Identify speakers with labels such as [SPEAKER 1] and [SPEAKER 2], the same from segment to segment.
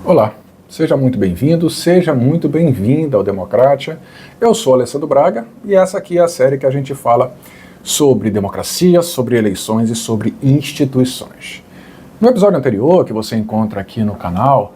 [SPEAKER 1] Olá, seja muito bem-vindo, seja muito bem-vinda ao Democracia. Eu sou Alessandro Braga e essa aqui é a série que a gente fala sobre democracia, sobre eleições e sobre instituições. No episódio anterior, que você encontra aqui no canal,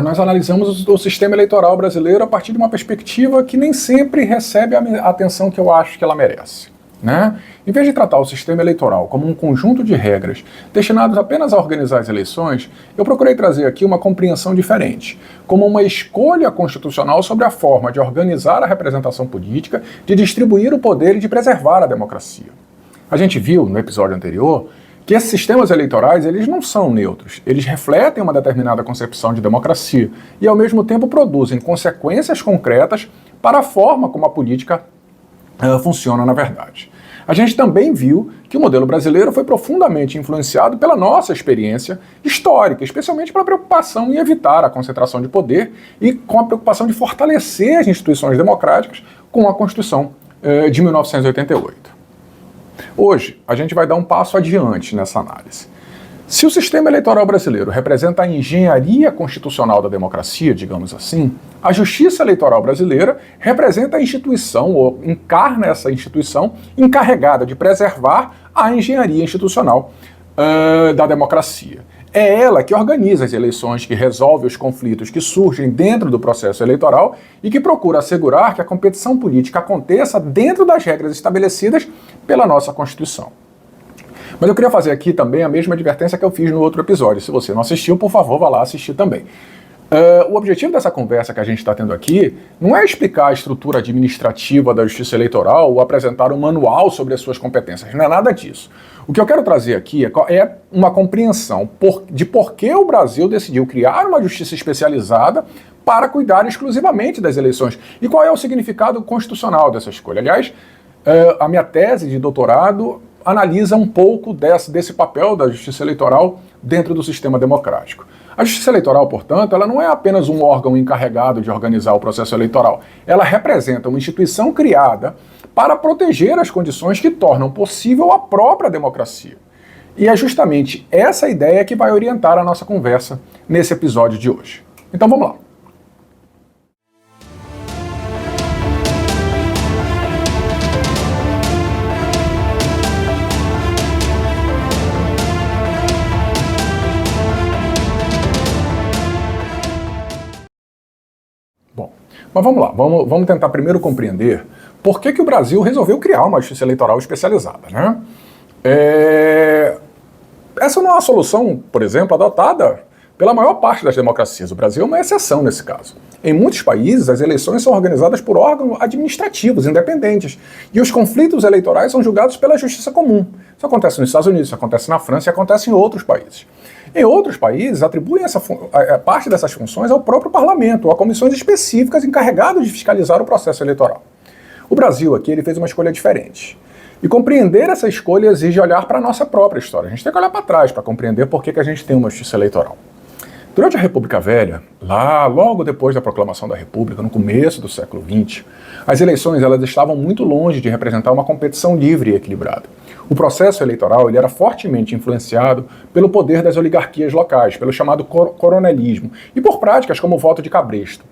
[SPEAKER 1] nós analisamos o sistema eleitoral brasileiro a partir de uma perspectiva que nem sempre recebe a atenção que eu acho que ela merece, né? Em vez de tratar o sistema eleitoral como um conjunto de regras destinados apenas a organizar as eleições, eu procurei trazer aqui uma compreensão diferente, como uma escolha constitucional sobre a forma de organizar a representação política, de distribuir o poder e de preservar a democracia. A gente viu no episódio anterior que esses sistemas eleitorais eles não são neutros, eles refletem uma determinada concepção de democracia e ao mesmo tempo produzem consequências concretas para a forma como a política funciona na verdade. A gente também viu que o modelo brasileiro foi profundamente influenciado pela nossa experiência histórica, especialmente pela preocupação em evitar a concentração de poder e com a preocupação de fortalecer as instituições democráticas com a Constituição de 1988. Hoje, a gente vai dar um passo adiante nessa análise. Se o sistema eleitoral brasileiro representa a engenharia constitucional da democracia, digamos assim, a justiça eleitoral brasileira representa a instituição, ou encarna essa instituição, encarregada de preservar a engenharia institucional da democracia. É ela que organiza as eleições, que resolve os conflitos que surgem dentro do processo eleitoral e que procura assegurar que a competição política aconteça dentro das regras estabelecidas pela nossa Constituição. Mas eu queria fazer aqui também a mesma advertência que eu fiz no outro episódio. Se você não assistiu, por favor, vá lá assistir também. O objetivo dessa conversa que a gente está tendo aqui não é explicar a estrutura administrativa da justiça eleitoral ou apresentar um manual sobre as suas competências, não é nada disso. O que eu quero trazer aqui é uma compreensão de por que o Brasil decidiu criar uma justiça especializada para cuidar exclusivamente das eleições e qual é o significado constitucional dessa escolha. Aliás, a minha tese de doutorado analisa um pouco desse papel da justiça eleitoral dentro do sistema democrático. A justiça eleitoral, portanto, ela não é apenas um órgão encarregado de organizar o processo eleitoral. Ela representa uma instituição criada para proteger as condições que tornam possível a própria democracia. E é justamente essa ideia que vai orientar a nossa conversa nesse episódio de hoje. Então vamos lá. Mas vamos lá, vamos tentar primeiro compreender por que o Brasil resolveu criar uma justiça eleitoral especializada, né? Essa não é uma solução, por exemplo, adotada pela maior parte das democracias. O Brasil é uma exceção nesse caso. Em muitos países, as eleições são organizadas por órgãos administrativos independentes e os conflitos eleitorais são julgados pela justiça comum. Isso acontece nos Estados Unidos, isso acontece na França e acontece em outros países. Em outros países, atribuem parte dessas funções ao próprio parlamento ou a comissões específicas encarregadas de fiscalizar o processo eleitoral. O Brasil aqui ele fez uma escolha diferente. E compreender essa escolha exige olhar para a nossa própria história. A gente tem que olhar para trás para compreender por que a gente tem uma justiça eleitoral. Durante a República Velha, logo depois da proclamação da República, no começo do século XX, as eleições elas estavam muito longe de representar uma competição livre e equilibrada. O processo eleitoral ele era fortemente influenciado pelo poder das oligarquias locais, pelo chamado coronelismo, e por práticas como o voto de cabresto.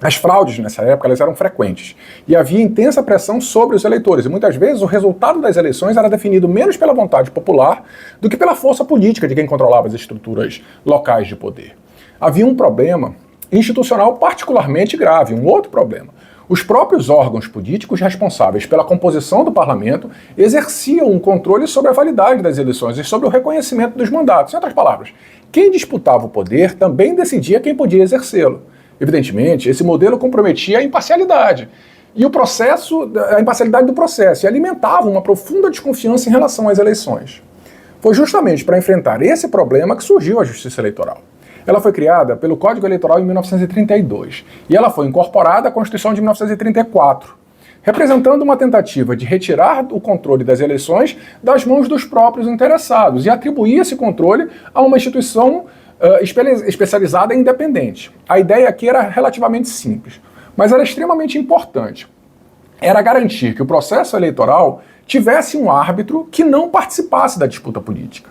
[SPEAKER 1] As fraudes nessa época elas eram frequentes e havia intensa pressão sobre os eleitores e muitas vezes o resultado das eleições era definido menos pela vontade popular do que pela força política de quem controlava as estruturas locais de poder. Havia um problema institucional particularmente grave, um outro problema. Os próprios órgãos políticos responsáveis pela composição do parlamento exerciam um controle sobre a validade das eleições e sobre o reconhecimento dos mandatos. Em outras palavras, quem disputava o poder também decidia quem podia exercê-lo. Evidentemente, esse modelo comprometia a imparcialidade e a imparcialidade do processo e alimentava uma profunda desconfiança em relação às eleições. Foi justamente para enfrentar esse problema que surgiu a Justiça Eleitoral. Ela foi criada pelo Código Eleitoral em 1932 e ela foi incorporada à Constituição de 1934, representando uma tentativa de retirar o controle das eleições das mãos dos próprios interessados e atribuir esse controle a uma instituição especializada e independente. A ideia aqui era relativamente simples, mas era extremamente importante. Era garantir que o processo eleitoral tivesse um árbitro que não participasse da disputa política.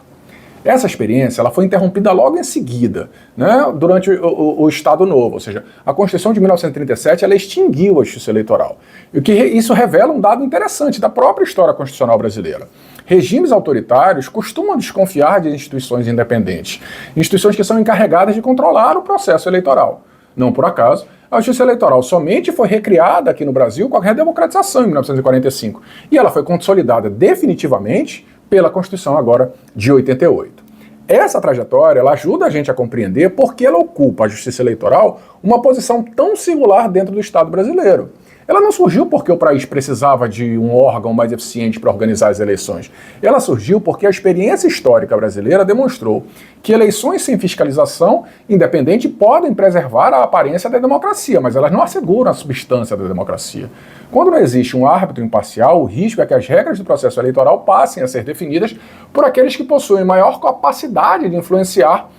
[SPEAKER 1] Essa experiência ela foi interrompida logo em seguida, né, durante o Estado Novo, ou seja, a Constituição de 1937 ela extinguiu a justiça eleitoral. E isso revela um dado interessante da própria história constitucional brasileira. Regimes autoritários costumam desconfiar de instituições independentes, instituições que são encarregadas de controlar o processo eleitoral. Não por acaso, a justiça eleitoral somente foi recriada aqui no Brasil com a redemocratização em 1945, e ela foi consolidada definitivamente pela Constituição agora de 88. Essa trajetória ela ajuda a gente a compreender por que ela ocupa, a justiça eleitoral, uma posição tão singular dentro do Estado brasileiro. Ela não surgiu porque o país precisava de um órgão mais eficiente para organizar as eleições. Ela surgiu porque a experiência histórica brasileira demonstrou que eleições sem fiscalização independente podem preservar a aparência da democracia, mas elas não asseguram a substância da democracia. Quando não existe um árbitro imparcial, o risco é que as regras do processo eleitoral passem a ser definidas por aqueles que possuem maior capacidade de influenciar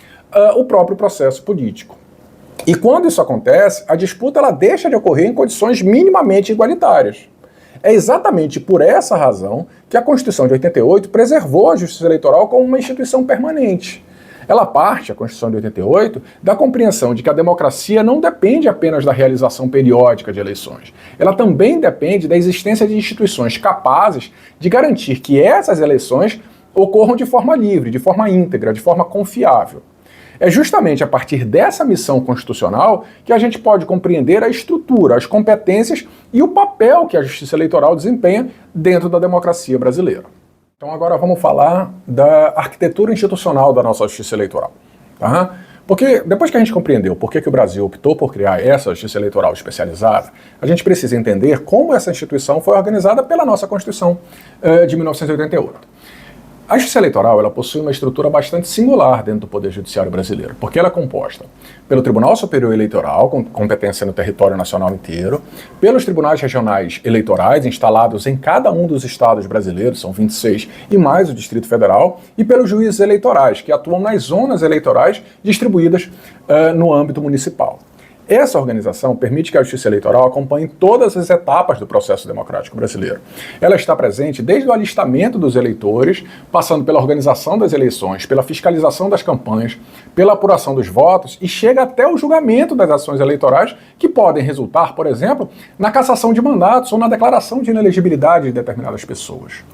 [SPEAKER 1] o próprio processo político. E quando isso acontece, a disputa ela deixa de ocorrer em condições minimamente igualitárias. É exatamente por essa razão que a Constituição de 88 preservou a justiça eleitoral como uma instituição permanente. Ela parte, a Constituição de 88, da compreensão de que a democracia não depende apenas da realização periódica de eleições. Ela também depende da existência de instituições capazes de garantir que essas eleições ocorram de forma livre, de forma íntegra, de forma confiável. É justamente a partir dessa missão constitucional que a gente pode compreender a estrutura, as competências e o papel que a justiça eleitoral desempenha dentro da democracia brasileira. Então agora vamos falar da arquitetura institucional da nossa justiça eleitoral. Tá? Porque depois que a gente compreendeu por que o Brasil optou por criar essa justiça eleitoral especializada, a gente precisa entender como essa instituição foi organizada pela nossa Constituição de 1988. A justiça eleitoral ela possui uma estrutura bastante singular dentro do Poder Judiciário brasileiro, porque ela é composta pelo Tribunal Superior Eleitoral, com competência no território nacional inteiro, pelos tribunais regionais eleitorais instalados em cada um dos estados brasileiros, são 26, e mais o Distrito Federal, e pelos juízes eleitorais, que atuam nas zonas eleitorais distribuídas no âmbito municipal. Essa organização permite que a justiça eleitoral acompanhe todas as etapas do processo democrático brasileiro. Ela está presente desde o alistamento dos eleitores, passando pela organização das eleições, pela fiscalização das campanhas, pela apuração dos votos e chega até o julgamento das ações eleitorais que podem resultar, por exemplo, na cassação de mandatos ou na declaração de inelegibilidade de determinadas pessoas.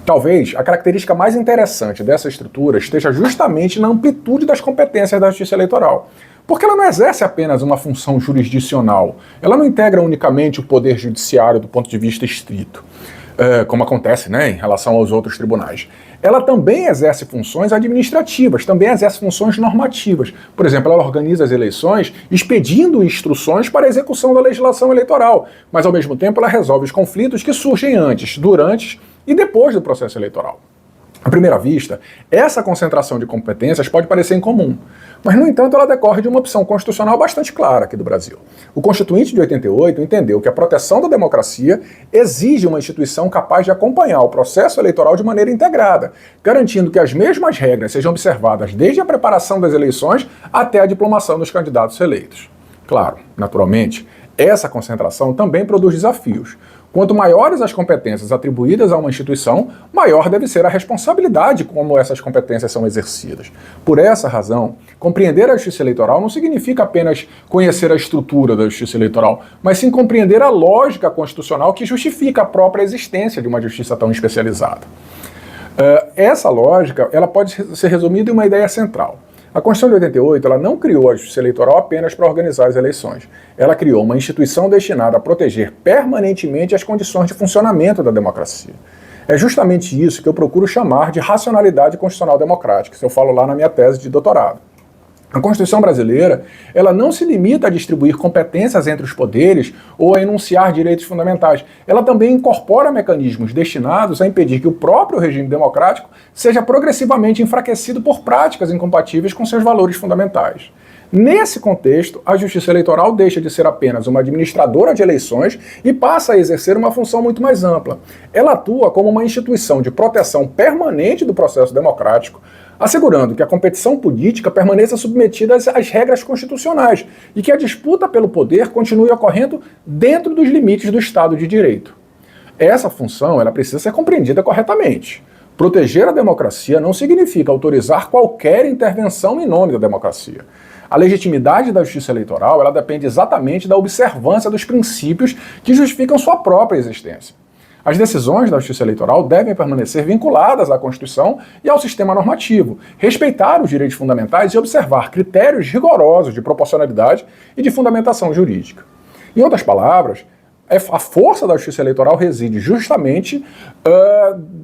[SPEAKER 1] Talvez a característica mais interessante dessa estrutura esteja justamente na amplitude das competências da justiça eleitoral. Porque ela não exerce apenas uma função jurisdicional, ela não integra unicamente o poder judiciário do ponto de vista estrito, como acontece, né, em relação aos outros tribunais. Ela também exerce funções administrativas, também exerce funções normativas. Por exemplo, ela organiza as eleições expedindo instruções para a execução da legislação eleitoral, mas ao mesmo tempo ela resolve os conflitos que surgem antes, durante e depois do processo eleitoral. À primeira vista, essa concentração de competências pode parecer incomum, mas, no entanto, ela decorre de uma opção constitucional bastante clara aqui do Brasil. O Constituinte de 88 entendeu que a proteção da democracia exige uma instituição capaz de acompanhar o processo eleitoral de maneira integrada, garantindo que as mesmas regras sejam observadas desde a preparação das eleições até a diplomação dos candidatos eleitos. Claro, naturalmente, essa concentração também produz desafios. Quanto maiores as competências atribuídas a uma instituição, maior deve ser a responsabilidade como essas competências são exercidas. Por essa razão, compreender a justiça eleitoral não significa apenas conhecer a estrutura da justiça eleitoral, mas sim compreender a lógica constitucional que justifica a própria existência de uma justiça tão especializada. Essa lógica ela pode ser resumida em uma ideia central. A Constituição de 88 ela não criou a justiça eleitoral apenas para organizar as eleições. Ela criou uma instituição destinada a proteger permanentemente as condições de funcionamento da democracia. É justamente isso que eu procuro chamar de racionalidade constitucional democrática, isso eu falo lá na minha tese de doutorado. A Constituição brasileira, ela não se limita a distribuir competências entre os poderes ou a enunciar direitos fundamentais. Ela também incorpora mecanismos destinados a impedir que o próprio regime democrático seja progressivamente enfraquecido por práticas incompatíveis com seus valores fundamentais. Nesse contexto, a Justiça Eleitoral deixa de ser apenas uma administradora de eleições e passa a exercer uma função muito mais ampla. Ela atua como uma instituição de proteção permanente do processo democrático, assegurando que a competição política permaneça submetida às regras constitucionais e que a disputa pelo poder continue ocorrendo dentro dos limites do Estado de Direito. Essa função ela precisa ser compreendida corretamente. Proteger a democracia não significa autorizar qualquer intervenção em nome da democracia. A legitimidade da justiça eleitoral, ela depende exatamente da observância dos princípios que justificam sua própria existência. As decisões da justiça eleitoral devem permanecer vinculadas à Constituição e ao sistema normativo, respeitar os direitos fundamentais e observar critérios rigorosos de proporcionalidade e de fundamentação jurídica. Em outras palavras, a força da justiça eleitoral reside justamente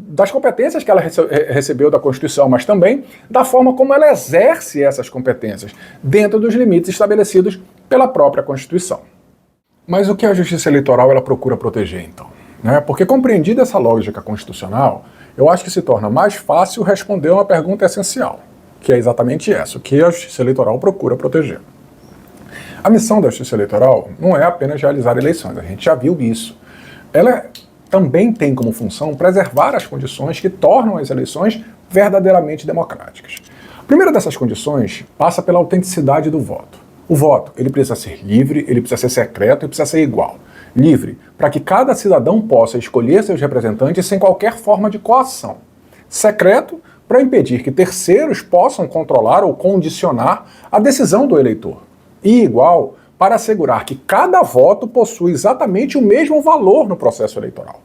[SPEAKER 1] das competências que ela recebeu da Constituição, mas também da forma como ela exerce essas competências, dentro dos limites estabelecidos pela própria Constituição. Mas o que a justiça eleitoral ela procura proteger, então? Porque, compreendida essa lógica constitucional, eu acho que se torna mais fácil responder uma pergunta essencial, que é exatamente essa: o que a justiça eleitoral procura proteger? A missão da justiça eleitoral não é apenas realizar eleições, a gente já viu isso. Ela também tem como função preservar as condições que tornam as eleições verdadeiramente democráticas. A primeira dessas condições passa pela autenticidade do voto. O voto, ele precisa ser livre, ele precisa ser secreto e precisa ser igual. Livre, para que cada cidadão possa escolher seus representantes sem qualquer forma de coação. Secreto, para impedir que terceiros possam controlar ou condicionar a decisão do eleitor. E igual, para assegurar que cada voto possui exatamente o mesmo valor no processo eleitoral.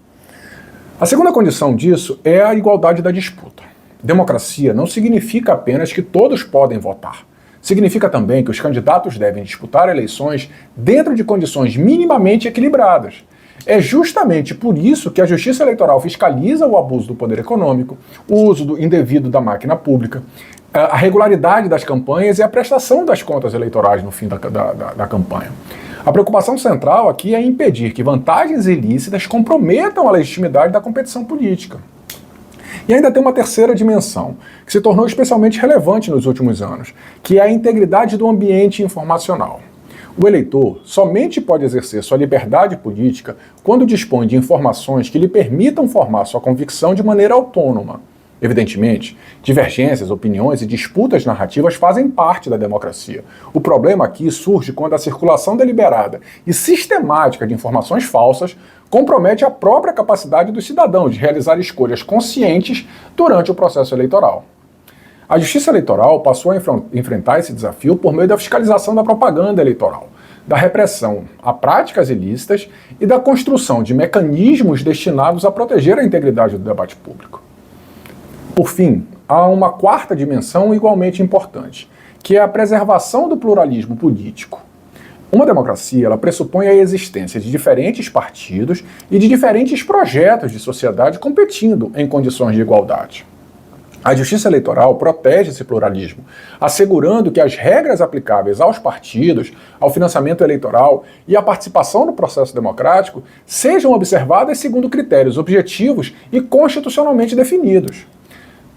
[SPEAKER 1] A segunda condição disso é a igualdade da disputa. Democracia não significa apenas que todos podem votar. Significa também que os candidatos devem disputar eleições dentro de condições minimamente equilibradas. É justamente por isso que a Justiça Eleitoral fiscaliza o abuso do poder econômico, o uso indevido da máquina pública, a regularidade das campanhas e a prestação das contas eleitorais no fim da campanha. A preocupação central aqui é impedir que vantagens ilícitas comprometam a legitimidade da competição política. E ainda tem uma terceira dimensão, que se tornou especialmente relevante nos últimos anos, que é a integridade do ambiente informacional. O eleitor somente pode exercer sua liberdade política quando dispõe de informações que lhe permitam formar sua convicção de maneira autônoma. Evidentemente, divergências, opiniões e disputas narrativas fazem parte da democracia. O problema aqui surge quando a circulação deliberada e sistemática de informações falsas compromete a própria capacidade dos cidadãos de realizar escolhas conscientes durante o processo eleitoral. A Justiça Eleitoral passou a enfrentar esse desafio por meio da fiscalização da propaganda eleitoral, da repressão a práticas ilícitas e da construção de mecanismos destinados a proteger a integridade do debate público. Por fim, há uma quarta dimensão igualmente importante, que é a preservação do pluralismo político. Uma democracia, ela pressupõe a existência de diferentes partidos e de diferentes projetos de sociedade competindo em condições de igualdade. A Justiça Eleitoral protege esse pluralismo, assegurando que as regras aplicáveis aos partidos, ao financiamento eleitoral e à participação no processo democrático sejam observadas segundo critérios objetivos e constitucionalmente definidos.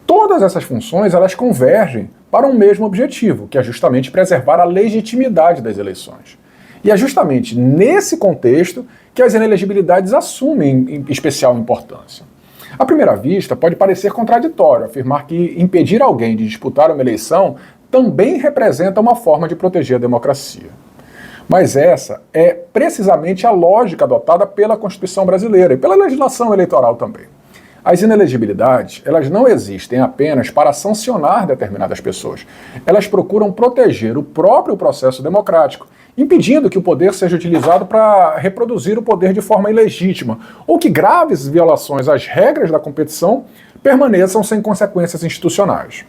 [SPEAKER 1] Todas essas funções, elas convergem para um mesmo objetivo, que é justamente preservar a legitimidade das eleições. E é justamente nesse contexto que as inelegibilidades assumem especial importância. À primeira vista, pode parecer contraditório afirmar que impedir alguém de disputar uma eleição também representa uma forma de proteger a democracia. Mas essa é precisamente a lógica adotada pela Constituição brasileira e pela legislação eleitoral também. As inelegibilidades, elas não existem apenas para sancionar determinadas pessoas. Elas procuram proteger o próprio processo democrático, impedindo que o poder seja utilizado para reproduzir o poder de forma ilegítima, ou que graves violações às regras da competição permaneçam sem consequências institucionais.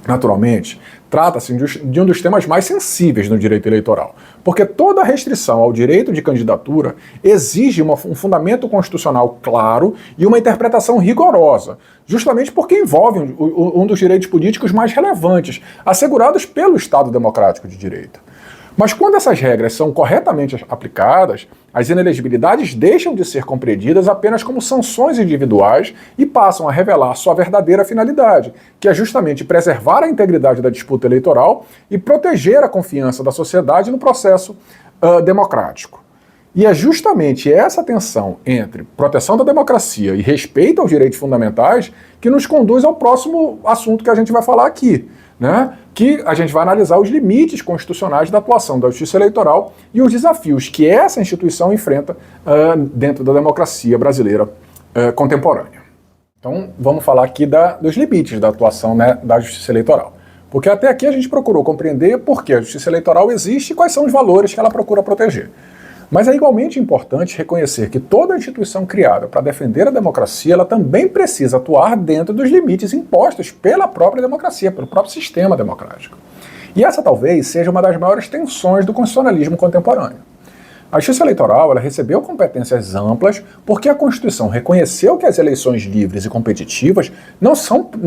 [SPEAKER 1] Naturalmente, trata-se de um dos temas mais sensíveis no direito eleitoral, porque toda restrição ao direito de candidatura exige um fundamento constitucional claro e uma interpretação rigorosa, justamente porque envolve um dos direitos políticos mais relevantes, assegurados pelo Estado Democrático de Direito. Mas quando essas regras são corretamente aplicadas, as inelegibilidades deixam de ser compreendidas apenas como sanções individuais e passam a revelar sua verdadeira finalidade, que é justamente preservar a integridade da disputa eleitoral e proteger a confiança da sociedade no processo democrático. E é justamente essa tensão entre proteção da democracia e respeito aos direitos fundamentais que nos conduz ao próximo assunto que a gente vai falar aqui, que a gente vai analisar os limites constitucionais da atuação da Justiça Eleitoral e os desafios que essa instituição enfrenta dentro da democracia brasileira contemporânea. Então, vamos falar aqui dos limites da atuação, né, da Justiça Eleitoral. Porque até aqui a gente procurou compreender por que a Justiça Eleitoral existe e quais são os valores que ela procura proteger. Mas é igualmente importante reconhecer que toda instituição criada para defender a democracia, ela também precisa atuar dentro dos limites impostos pela própria democracia, pelo próprio sistema democrático. E essa talvez seja uma das maiores tensões do constitucionalismo contemporâneo. A Justiça Eleitoral ela recebeu competências amplas porque a Constituição reconheceu que as eleições livres e competitivas não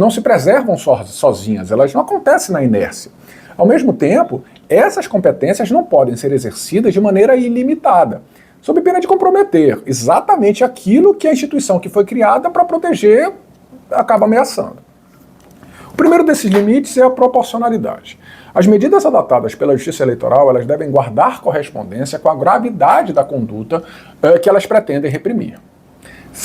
[SPEAKER 1] se preservam sozinhas, elas não acontecem na inércia. Ao mesmo tempo, essas competências não podem ser exercidas de maneira ilimitada, sob pena de comprometer exatamente aquilo que a instituição que foi criada para proteger acaba ameaçando. O primeiro desses limites é a proporcionalidade. As medidas adotadas pela Justiça Eleitoral elas devem guardar correspondência com a gravidade da conduta que elas pretendem reprimir.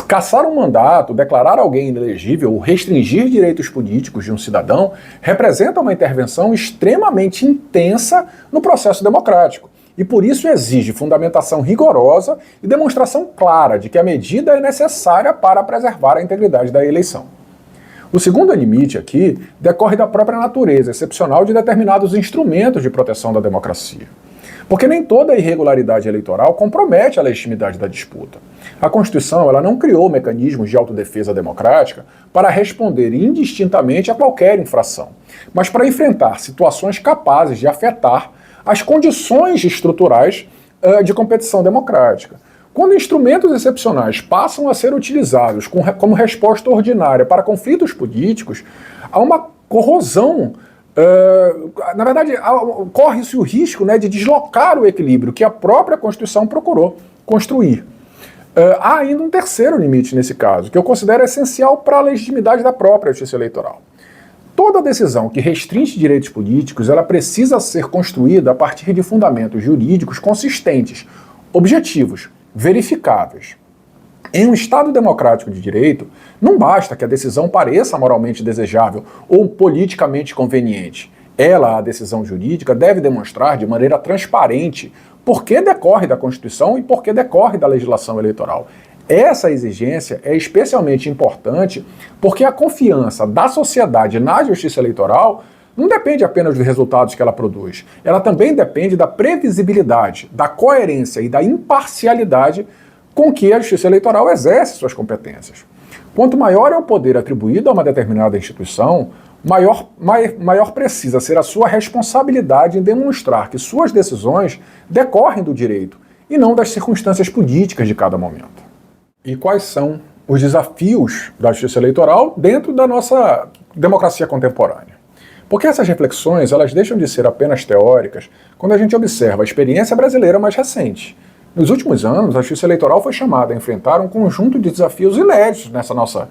[SPEAKER 1] Cassar um mandato, declarar alguém inelegível ou restringir direitos políticos de um cidadão representa uma intervenção extremamente intensa no processo democrático e por isso exige fundamentação rigorosa e demonstração clara de que a medida é necessária para preservar a integridade da eleição. O segundo limite aqui decorre da própria natureza excepcional de determinados instrumentos de proteção da democracia. Porque nem toda irregularidade eleitoral compromete a legitimidade da disputa. A Constituição ela não criou mecanismos de autodefesa democrática para responder indistintamente a qualquer infração, mas para enfrentar situações capazes de afetar as condições estruturais de competição democrática. Quando instrumentos excepcionais passam a ser utilizados como resposta ordinária para conflitos políticos, há uma corrosão. Na verdade, corre-se o risco, né, de deslocar o equilíbrio que a própria Constituição procurou construir. Há ainda um terceiro limite nesse caso, que eu considero essencial para a legitimidade da própria Justiça Eleitoral. Toda decisão que restringe direitos políticos, ela precisa ser construída a partir de fundamentos jurídicos consistentes, objetivos, verificáveis. Em um Estado democrático de direito, não basta que a decisão pareça moralmente desejável ou politicamente conveniente. Ela, a decisão jurídica, deve demonstrar de maneira transparente por que decorre da Constituição e por que decorre da legislação eleitoral. Essa exigência é especialmente importante porque a confiança da sociedade na justiça eleitoral não depende apenas dos resultados que ela produz. Ela também depende da previsibilidade, da coerência e da imparcialidade com que a Justiça Eleitoral exerce suas competências. Quanto maior é o poder atribuído a uma determinada instituição, maior precisa ser a sua responsabilidade em demonstrar que suas decisões decorrem do direito e não das circunstâncias políticas de cada momento. E quais são os desafios da Justiça Eleitoral dentro da nossa democracia contemporânea? Porque essas reflexões elas deixam de ser apenas teóricas quando a gente observa a experiência brasileira mais recente. Nos últimos anos, a Justiça Eleitoral foi chamada a enfrentar um conjunto de desafios inéditos nessa nossa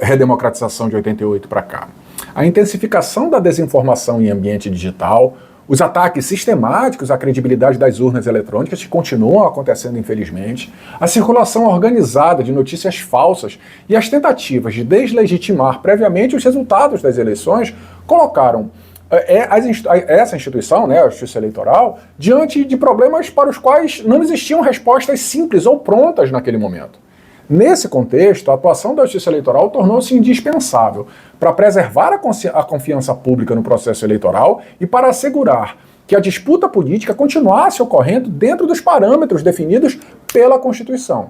[SPEAKER 1] redemocratização de 88 para cá. A intensificação da desinformação em ambiente digital, os ataques sistemáticos à credibilidade das urnas eletrônicas que continuam acontecendo infelizmente, a circulação organizada de notícias falsas e as tentativas de deslegitimar previamente os resultados das eleições colocaram essa instituição, né, a Justiça Eleitoral, diante de problemas para os quais não existiam respostas simples ou prontas naquele momento. Nesse contexto, a atuação da Justiça Eleitoral tornou-se indispensável para preservar a confiança pública no processo eleitoral e para assegurar que a disputa política continuasse ocorrendo dentro dos parâmetros definidos pela Constituição.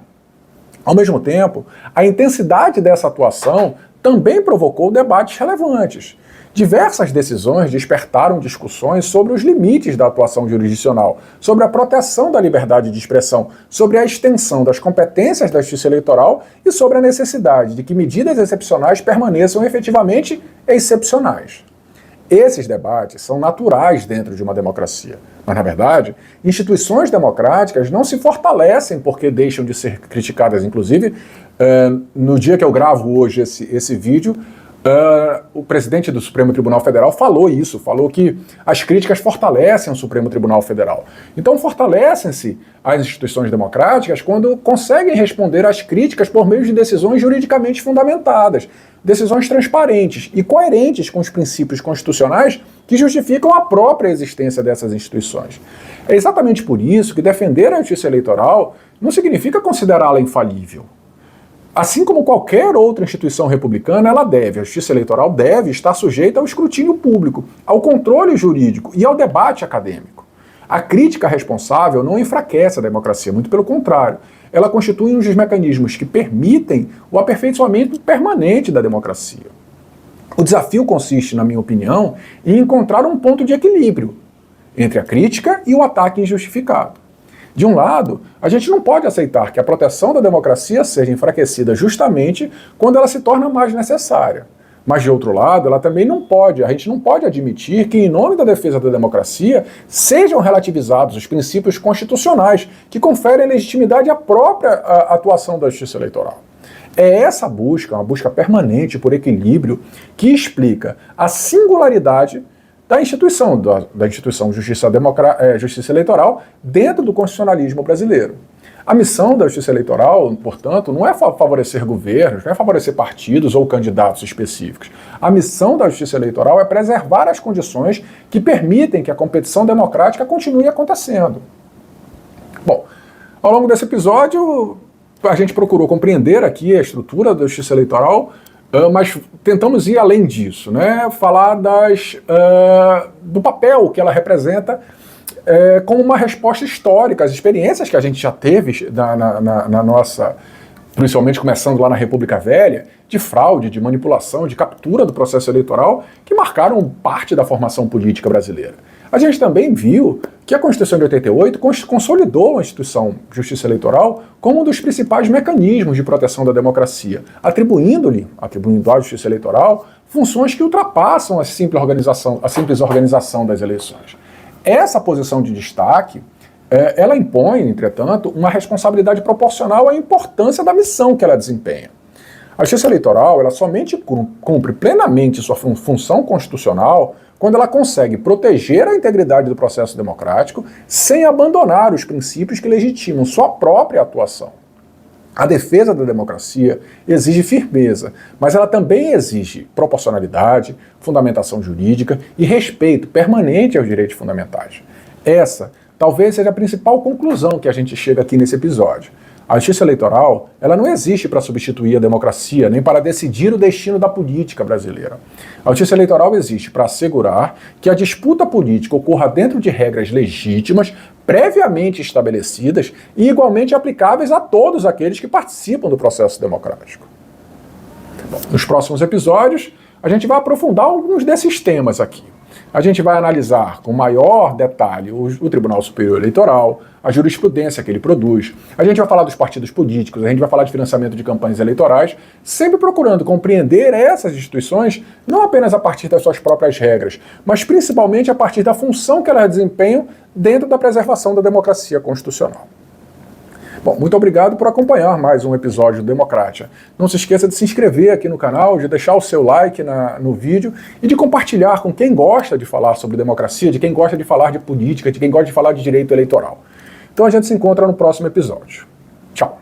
[SPEAKER 1] Ao mesmo tempo, a intensidade dessa atuação também provocou debates relevantes. Diversas decisões despertaram discussões sobre os limites da atuação jurisdicional, sobre a proteção da liberdade de expressão, sobre a extensão das competências da Justiça Eleitoral e sobre a necessidade de que medidas excepcionais permaneçam efetivamente excepcionais. Esses debates são naturais dentro de uma democracia, mas, na verdade, instituições democráticas não se fortalecem porque deixam de ser criticadas. Inclusive, no dia que eu gravo hoje esse vídeo, o presidente do Supremo Tribunal Federal falou isso, falou que as críticas fortalecem o Supremo Tribunal Federal. Então fortalecem-se as instituições democráticas quando conseguem responder às críticas por meio de decisões juridicamente fundamentadas, decisões transparentes e coerentes com os princípios constitucionais que justificam a própria existência dessas instituições. É exatamente por isso que defender a justiça eleitoral não significa considerá-la infalível. Assim como qualquer outra instituição republicana, a Justiça Eleitoral deve estar sujeita ao escrutínio público, ao controle jurídico e ao debate acadêmico. A crítica responsável não enfraquece a democracia, muito pelo contrário. Ela constitui um dos mecanismos que permitem o aperfeiçoamento permanente da democracia. O desafio consiste, na minha opinião, em encontrar um ponto de equilíbrio entre a crítica e o ataque injustificado. De um lado, a gente não pode aceitar que a proteção da democracia seja enfraquecida justamente quando ela se torna mais necessária. Mas, de outro lado, a gente não pode admitir que, em nome da defesa da democracia, sejam relativizados os princípios constitucionais que conferem legitimidade à própria atuação da Justiça Eleitoral. É essa busca, uma busca permanente por equilíbrio, que explica a singularidade da instituição Justiça Eleitoral dentro do constitucionalismo brasileiro. A missão da Justiça Eleitoral, portanto, não é favorecer governos, não é favorecer partidos ou candidatos específicos. A missão da Justiça Eleitoral é preservar as condições que permitem que a competição democrática continue acontecendo. Bom, ao longo desse episódio, a gente procurou compreender aqui a estrutura da Justiça Eleitoral, mas tentamos ir além disso, né? Falar do papel que ela representa como uma resposta histórica às experiências que a gente já teve na nossa, principalmente começando lá na República Velha, de fraude, de manipulação, de captura do processo eleitoral, que marcaram parte da formação política brasileira. A gente também viu que a Constituição de 88 consolidou a instituição Justiça Eleitoral como um dos principais mecanismos de proteção da democracia, atribuindo à Justiça Eleitoral funções que ultrapassam a simples organização das eleições. Essa posição de destaque, ela impõe, entretanto, uma responsabilidade proporcional à importância da missão que ela desempenha. A Justiça Eleitoral, ela somente cumpre plenamente sua função constitucional quando ela consegue proteger a integridade do processo democrático sem abandonar os princípios que legitimam sua própria atuação. A defesa da democracia exige firmeza, mas ela também exige proporcionalidade, fundamentação jurídica e respeito permanente aos direitos fundamentais. Essa talvez seja a principal conclusão que a gente chega aqui nesse episódio. A Justiça Eleitoral, ela não existe para substituir a democracia, nem para decidir o destino da política brasileira. A Justiça Eleitoral existe para assegurar que a disputa política ocorra dentro de regras legítimas, previamente estabelecidas e igualmente aplicáveis a todos aqueles que participam do processo democrático. Bom, nos próximos episódios, a gente vai aprofundar alguns desses temas aqui. A gente vai analisar com maior detalhe o Tribunal Superior Eleitoral, a jurisprudência que ele produz, a gente vai falar dos partidos políticos, a gente vai falar de financiamento de campanhas eleitorais, sempre procurando compreender essas instituições não apenas a partir das suas próprias regras, mas principalmente a partir da função que elas desempenham dentro da preservação da democracia constitucional. Bom, muito obrigado por acompanhar mais um episódio do Democracia. Não se esqueça de se inscrever aqui no canal, de deixar o seu like no vídeo e de compartilhar com quem gosta de falar sobre democracia, de quem gosta de falar de política, de quem gosta de falar de direito eleitoral. Então a gente se encontra no próximo episódio. Tchau!